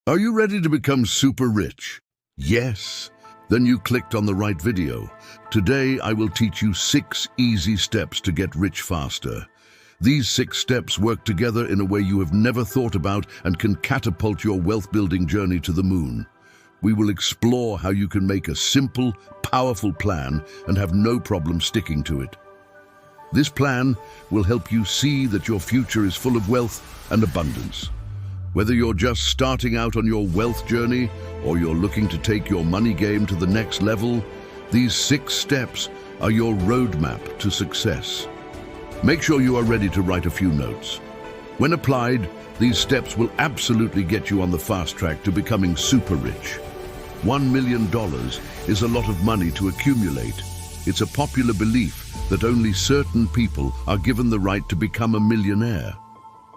Are you ready to become super rich? Yes? Then you clicked on the right video. Today I will teach you 6 easy steps to get rich faster. These 6 steps work together in a way you have never thought about and can catapult your wealth-building journey to the moon. We will explore how you can make a simple, powerful plan and have no problem sticking to it. This plan will help you see that your future is full of wealth and abundance. Whether you're just starting out on your wealth journey or you're looking to take your money game to the next level, these 6 steps are your roadmap to success. Make sure you are ready to write a few notes. When applied, these steps will absolutely get you on the fast track to becoming super rich. $1 million is a lot of money to accumulate. It's a popular belief that only certain people are given the right to become a millionaire.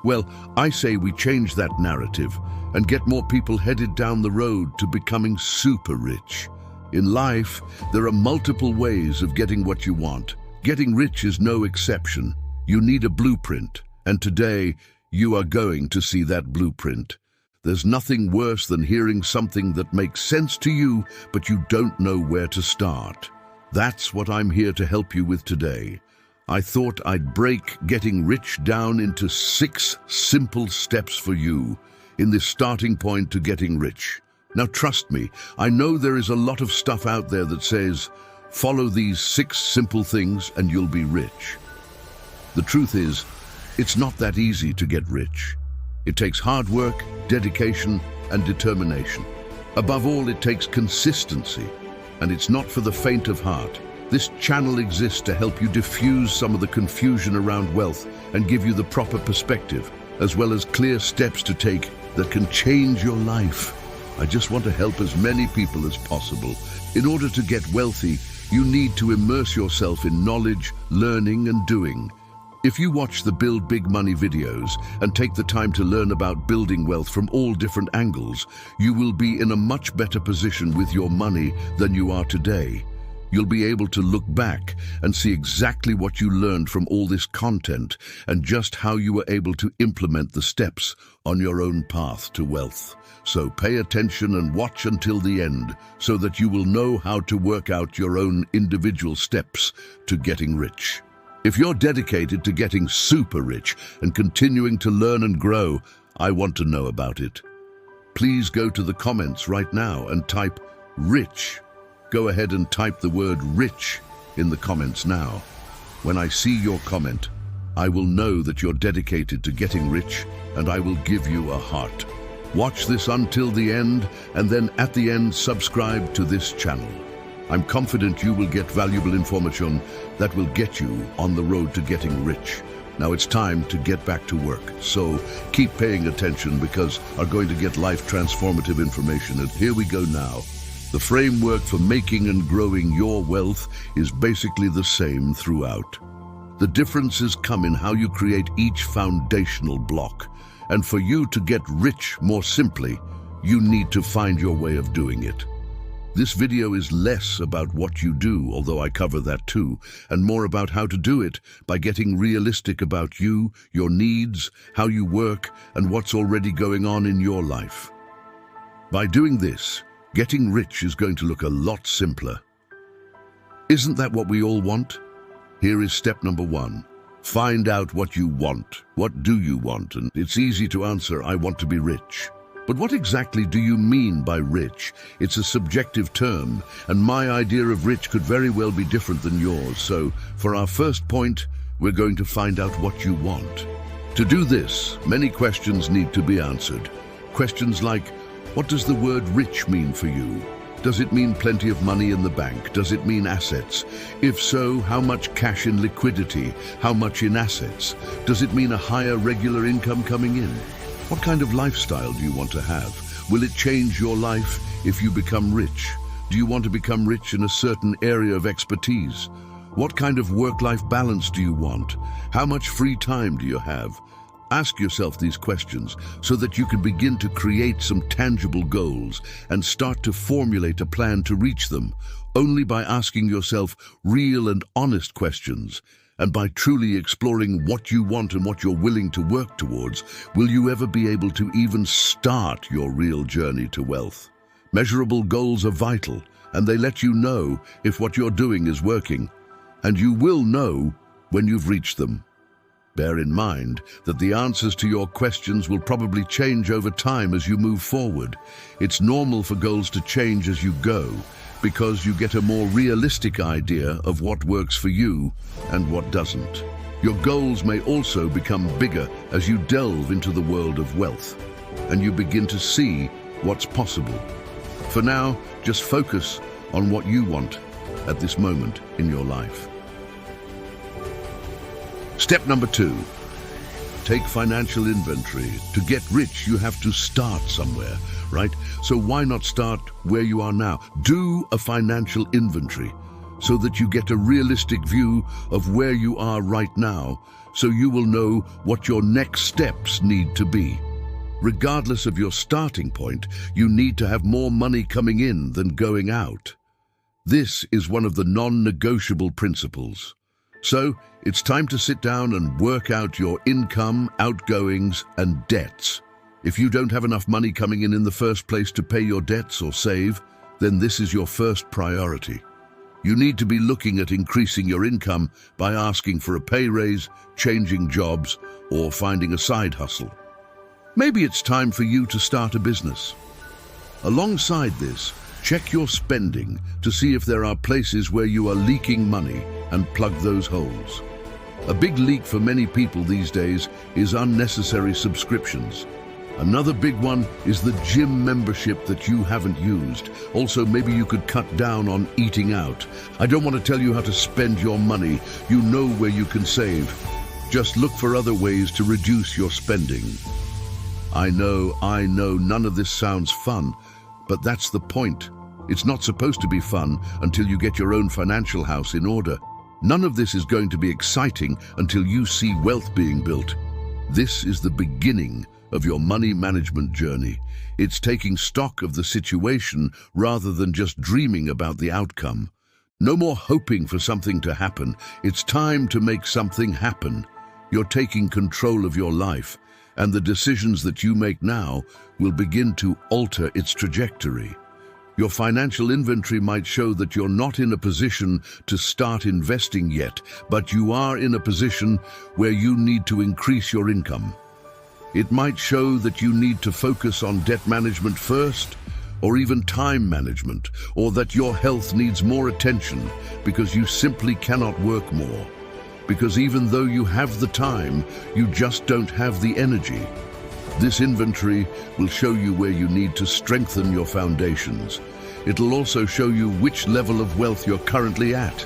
Well, I say we change that narrative and get more people headed down the road to becoming super rich. In life, there are multiple ways of getting what you want. Getting rich is no exception. You need a blueprint, and today you are going to see that blueprint. There's nothing worse than hearing something that makes sense to you, but you don't know where to start. That's what I'm here to help you with today. I thought I'd break getting rich down into 6 simple steps for you in this starting point to getting rich. Now trust me, I know there is a lot of stuff out there that says, follow these 6 simple things and you'll be rich. The truth is, it's not that easy to get rich. It takes hard work, dedication, and determination. Above all, it takes consistency, and it's not for the faint of heart. This channel exists to help you diffuse some of the confusion around wealth and give you the proper perspective, as well as clear steps to take that can change your life. I just want to help as many people as possible. In order to get wealthy, you need to immerse yourself in knowledge, learning, and doing. If you watch the Build Big Money videos and take the time to learn about building wealth from all different angles, you will be in a much better position with your money than you are today. You'll be able to look back and see exactly what you learned from all this content and just how you were able to implement the steps on your own path to wealth. So pay attention and watch until the end so that you will know how to work out your own individual steps to getting rich. If you're dedicated to getting super rich and continuing to learn and grow, I want to know about it. Please go to the comments right now and type rich. Go ahead and type the word rich in the comments now. When I see your comment, I will know that you're dedicated to getting rich, and I will give you a heart. Watch this until the end, and then at the end, subscribe to this channel. I'm confident you will get valuable information that will get you on the road to getting rich. Now it's time to get back to work, so keep paying attention because I'm going to get life transformative information, and here we go now. The framework for making and growing your wealth is basically the same throughout. The differences come in how you create each foundational block. And for you to get rich more simply, you need to find your way of doing it. This video is less about what you do, although I cover that too, and more about how to do it by getting realistic about you, your needs, how you work, and what's already going on in your life. By doing this, getting rich is going to look a lot simpler. Isn't that what we all want? Here is step number 1. Find out what you want. What do you want? And it's easy to answer, I want to be rich. But what exactly do you mean by rich? It's a subjective term, and my idea of rich could very well be different than yours. So, for our first point, we're going to find out what you want. To do this, many questions need to be answered. Questions like, what does the word rich mean for you? Does it mean plenty of money in the bank? Does it mean assets? If so, how much cash in liquidity? How much in assets? Does it mean a higher regular income coming in? What kind of lifestyle do you want to have? Will it change your life if you become rich? Do you want to become rich in a certain area of expertise? What kind of work-life balance do you want? How much free time do you have? Ask yourself these questions so that you can begin to create some tangible goals and start to formulate a plan to reach them. Only by asking yourself real and honest questions And by truly exploring what you want and what you're willing to work towards, will you ever be able to even start your real journey to wealth. Measurable goals are vital, and they let you know if what you're doing is working. And you will know when you've reached them. Bear in mind that the answers to your questions will probably change over time as you move forward. It's normal for goals to change as you go, because you get a more realistic idea of what works for you and what doesn't. Your goals may also become bigger as you delve into the world of wealth, and you begin to see what's possible. For now, just focus on what you want at this moment in your life. Step number 2. Take financial inventory. To get rich, you have to start somewhere, right? So why not start where you are now? Do a financial inventory so that you get a realistic view of where you are right now, so you will know what your next steps need to be. Regardless of your starting point, you need to have more money coming in than going out. This is one of the non-negotiable principles. So, it's time to sit down and work out your income, outgoings, and debts. If you don't have enough money coming in the first place to pay your debts or save, then this is your first priority. You need to be looking at increasing your income by asking for a pay raise, changing jobs, or finding a side hustle. Maybe it's time for you to start a business. Alongside this, check your spending to see if there are places where you are leaking money and plug those holes. A big leak for many people these days is unnecessary subscriptions. Another big one is the gym membership that you haven't used. Also, maybe you could cut down on eating out. I don't want to tell you how to spend your money. You know where you can save. Just look for other ways to reduce your spending. I know, none of this sounds fun, but that's the point. It's not supposed to be fun until you get your own financial house in order. None of this is going to be exciting until you see wealth being built. This is the beginning of your money management journey. It's taking stock of the situation rather than just dreaming about the outcome. No more hoping for something to happen. It's time to make something happen. You're taking control of your life, and the decisions that you make now will begin to alter its trajectory. Your financial inventory might show that you're not in a position to start investing yet, but you are in a position where you need to increase your income. It might show that you need to focus on debt management first, or even time management, or that your health needs more attention because you simply cannot work more. Because even though you have the time, you just don't have the energy. This inventory will show you where you need to strengthen your foundations. It'll also show you which level of wealth you're currently at.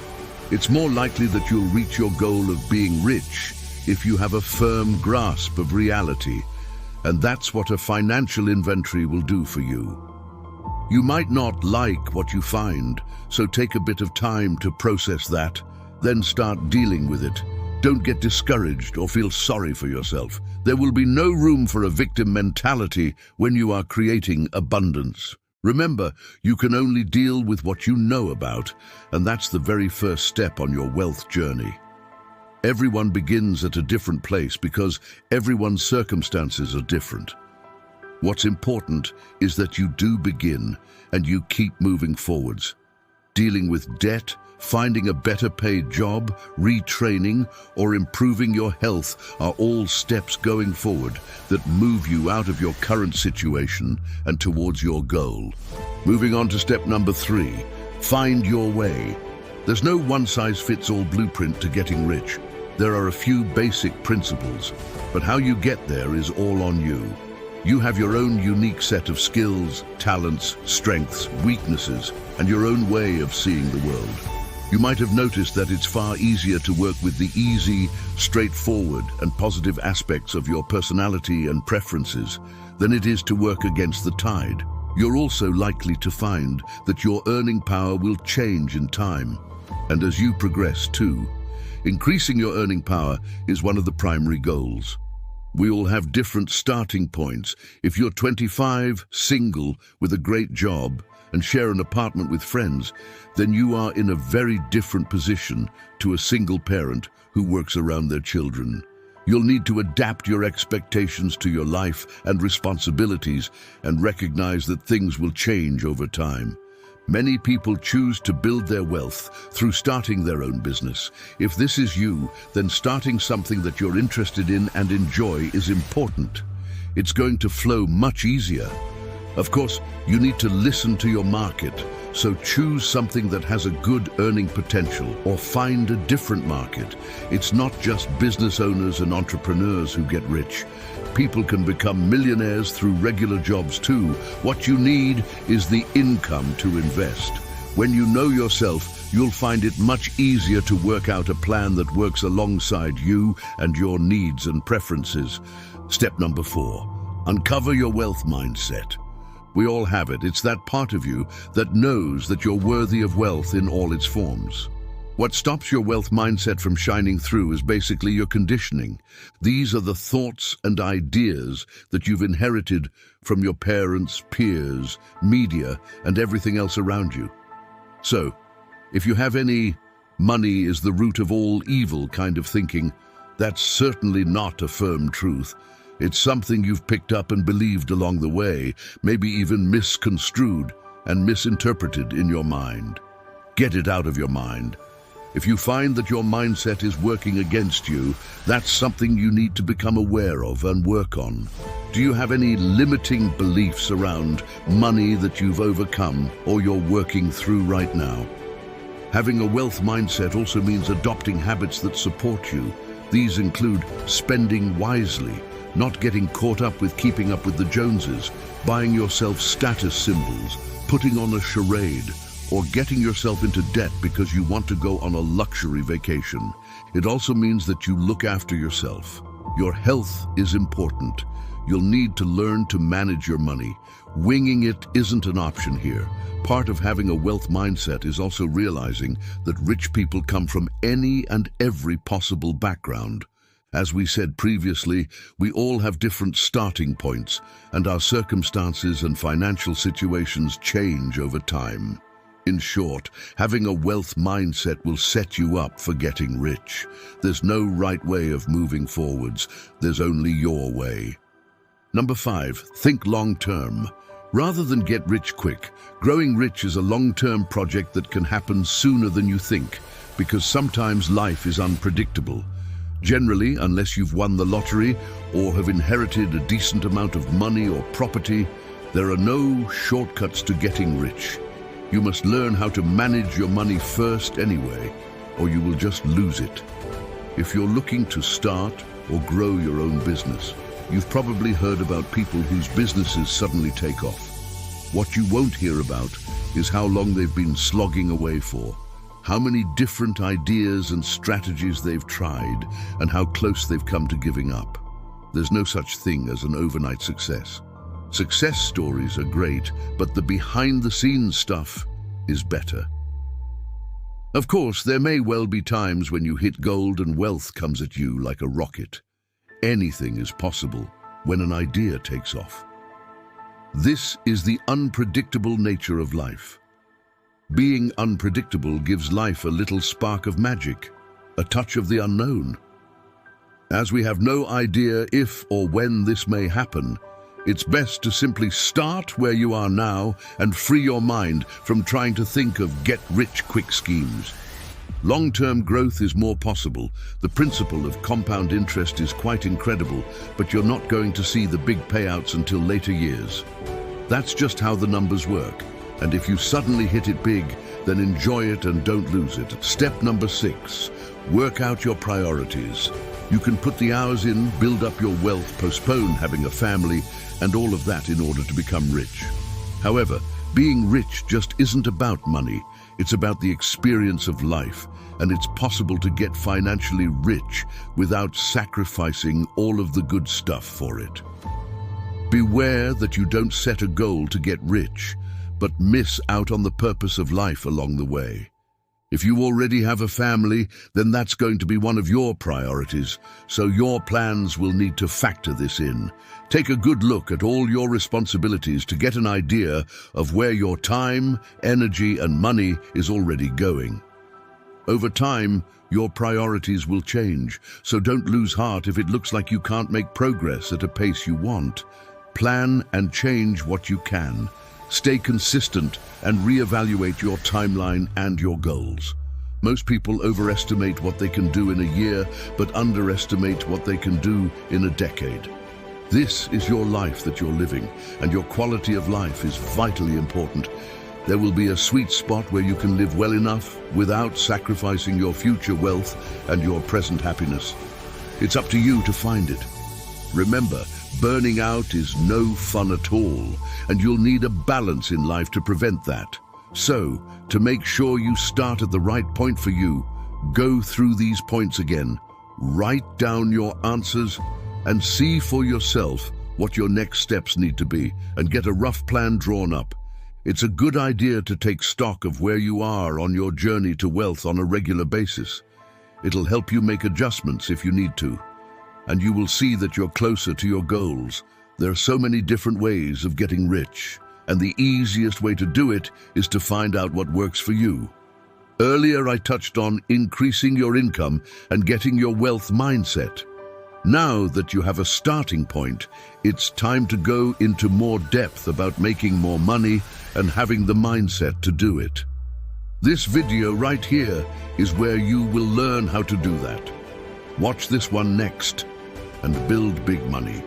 It's more likely that you'll reach your goal of being rich if you have a firm grasp of reality. And that's what a financial inventory will do for you. You might not like what you find, so take a bit of time to process that, then start dealing with it. Don't get discouraged or feel sorry for yourself. There will be no room for a victim mentality when you are creating abundance. Remember, you can only deal with what you know about, and that's the very first step on your wealth journey. Everyone begins at a different place because everyone's circumstances are different. What's important is that you do begin and you keep moving forwards. Dealing with debt, finding a better paid job, retraining, or improving your health are all steps going forward that move you out of your current situation and towards your goal. Moving on to step number 3, find your way. There's no one-size-fits-all blueprint to getting rich. There are a few basic principles, but how you get there is all on you. You have your own unique set of skills, talents, strengths, weaknesses, and your own way of seeing the world. You might have noticed that it's far easier to work with the easy, straightforward, and positive aspects of your personality and preferences than it is to work against the tide. You're also likely to find that your earning power will change in time, and as you progress too. Increasing your earning power is one of the primary goals. We all have different starting points. If you're 25, single, with a great job, and share an apartment with friends, then you are in a very different position to a single parent who works around their children. You'll need to adapt your expectations to your life and responsibilities and recognize that things will change over time. Many people choose to build their wealth through starting their own business. If this is you, then starting something that you're interested in and enjoy is important. It's going to flow much easier. Of course, you need to listen to your market, so choose something that has a good earning potential or find a different market. It's not just business owners and entrepreneurs who get rich. People can become millionaires through regular jobs too. What you need is the income to invest. When you know yourself, you'll find it much easier to work out a plan that works alongside you and your needs and preferences. Step number 4, uncover your wealth mindset. We all have it. It's that part of you that knows that you're worthy of wealth in all its forms. What stops your wealth mindset from shining through is basically your conditioning. These are the thoughts and ideas that you've inherited from your parents, peers, media, and everything else around you. So, if you have any money is the root of all evil kind of thinking, that's certainly not a firm truth. It's something you've picked up and believed along the way, maybe even misconstrued and misinterpreted in your mind. Get it out of your mind. If you find that your mindset is working against you, that's something you need to become aware of and work on. Do you have any limiting beliefs around money that you've overcome or you're working through right now? Having a wealth mindset also means adopting habits that support you. These include spending wisely, not getting caught up with keeping up with the Joneses, buying yourself status symbols, putting on a charade, or getting yourself into debt because you want to go on a luxury vacation. It also means that you look after yourself. Your health is important. You'll need to learn to manage your money. Winging it isn't an option here. Part of having a wealth mindset is also realizing that rich people come from any and every possible background. As we said previously, we all have different starting points, and our circumstances and financial situations change over time. In short, having a wealth mindset will set you up for getting rich. There's no right way of moving forwards. There's only your way. Number 5, think long-term. Rather than get rich quick, growing rich is a long-term project that can happen sooner than you think, because sometimes life is unpredictable. Generally, unless you've won the lottery or have inherited a decent amount of money or property, there are no shortcuts to getting rich. You must learn how to manage your money first anyway, or you will just lose it. If you're looking to start or grow your own business, you've probably heard about people whose businesses suddenly take off. What you won't hear about is how long they've been slogging away for, how many different ideas and strategies they've tried, and how close they've come to giving up. There's no such thing as an overnight success. Success stories are great, but the behind-the-scenes stuff is better. Of course, there may well be times when you hit gold and wealth comes at you like a rocket. Anything is possible when an idea takes off. This is the unpredictable nature of life. Being unpredictable gives life a little spark of magic, a touch of the unknown. As we have no idea if or when this may happen, it's best to simply start where you are now and free your mind from trying to think of get-rich-quick schemes. Long-term growth is more possible. The principle of compound interest is quite incredible, but you're not going to see the big payouts until later years. That's just how the numbers work. And if you suddenly hit it big, then enjoy it and don't lose it. Step number 6, work out your priorities. You can put the hours in, build up your wealth, postpone having a family, and all of that in order to become rich. However, being rich just isn't about money. It's about the experience of life, and it's possible to get financially rich without sacrificing all of the good stuff for it. Beware that you don't set a goal to get rich, but miss out on the purpose of life along the way. If you already have a family, then that's going to be one of your priorities, so your plans will need to factor this in. Take a good look at all your responsibilities to get an idea of where your time, energy, and money is already going. Over time, your priorities will change, so don't lose heart if it looks like you can't make progress at a pace you want. Plan and change what you can. Stay consistent and reevaluate your timeline and your goals. Most people overestimate what they can do in a year, but underestimate what they can do in a decade. This is your life that you're living, and your quality of life is vitally important. There will be a sweet spot where you can live well enough without sacrificing your future wealth and your present happiness. It's up to you to find it. Remember, burning out is no fun at all, and you'll need a balance in life to prevent that. So, to make sure you start at the right point for you, go through these points again, write down your answers, and see for yourself what your next steps need to be, and get a rough plan drawn up. It's a good idea to take stock of where you are on your journey to wealth on a regular basis. It'll help you make adjustments if you need to, and you will see that you're closer to your goals. There are so many different ways of getting rich, and the easiest way to do it is to find out what works for you. Earlier, I touched on increasing your income and getting your wealth mindset. Now that you have a starting point, it's time to go into more depth about making more money and having the mindset to do it. This video right here is where you will learn how to do that. Watch this one next and build big money.